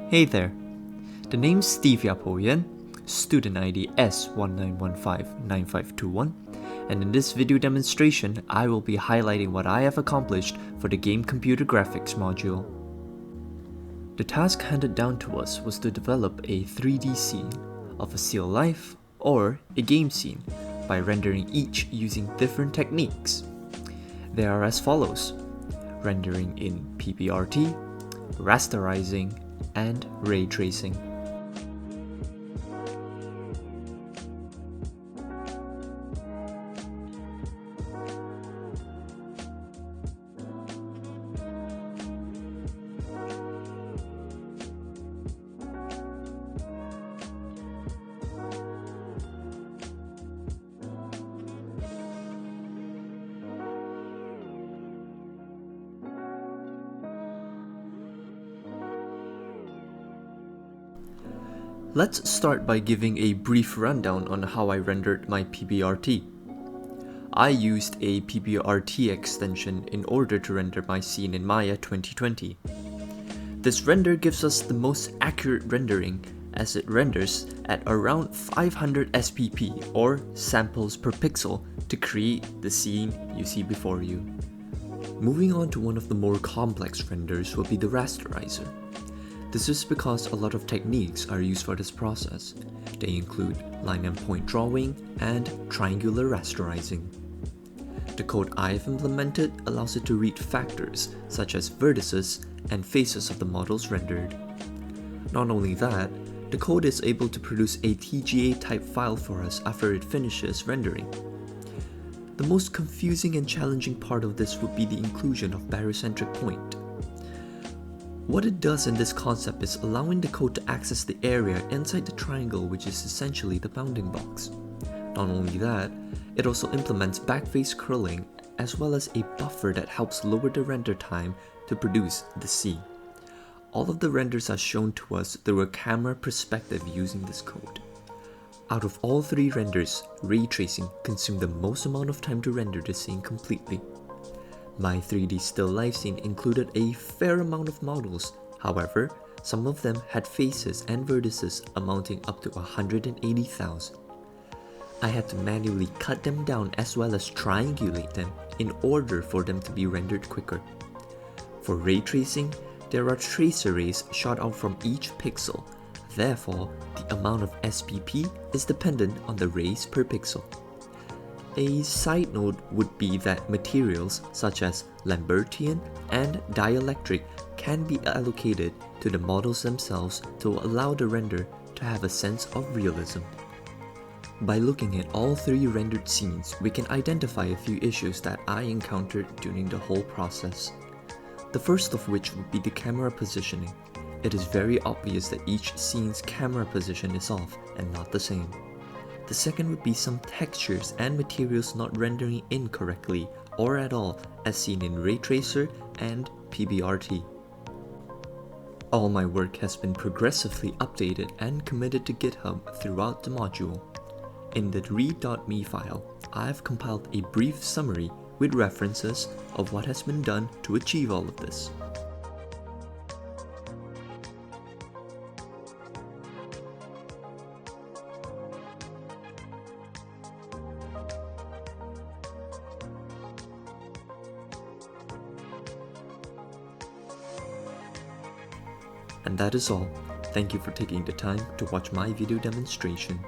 Hey there, the name's Steve Yapoyan, student ID S19159521, and in this video demonstration, I will be highlighting what I have accomplished for the game computer graphics module. The task handed down to us was to develop a 3D scene of a still life or a game scene by rendering each using different techniques. They are as follows: rendering in PBRT, rasterizing, and ray tracing. Let's start by giving a brief rundown on how I rendered my PBRT. I used a PBRT extension in order to render my scene in Maya 2020. This render gives us the most accurate rendering as it renders at around 500 SPP or samples per pixel to create the scene you see before you. Moving on to one of the more complex renders will be the rasterizer. This is because a lot of techniques are used for this process. They include line and point drawing and triangular rasterizing. The code I have implemented allows it to read factors such as vertices and faces of the models rendered. Not only that, the code is able to produce a TGA type file for us after it finishes rendering. The most confusing and challenging part of this would be the inclusion of barycentric point. What it does in this concept is allowing the code to access the area inside the triangle, which is essentially the bounding box. Not only that, it also implements backface curling as well as a buffer that helps lower the render time to produce the scene. All of the renders are shown to us through a camera perspective using this code. Out of all three renders, ray tracing consumed the most amount of time to render the scene completely. My 3D still life scene included a fair amount of models, however, some of them had faces and vertices amounting up to 180,000. I had to manually cut them down as well as triangulate them in order for them to be rendered quicker. For ray tracing, there are tracer rays shot out from each pixel, therefore the amount of SPP is dependent on the rays per pixel. A side note would be that materials such as Lambertian and dielectric can be allocated to the models themselves to allow the render to have a sense of realism. By looking at all three rendered scenes, we can identify a few issues that I encountered during the whole process. The first of which would be the camera positioning. It is very obvious that each scene's camera position is off and not the same. The second would be some textures and materials not rendering incorrectly or at all as seen in Ray Tracer and PBRT. All my work has been progressively updated and committed to GitHub throughout the module. In the read.me file, I have compiled a brief summary with references of what has been done to achieve all of this. And that is all. Thank you for taking the time to watch my video demonstration.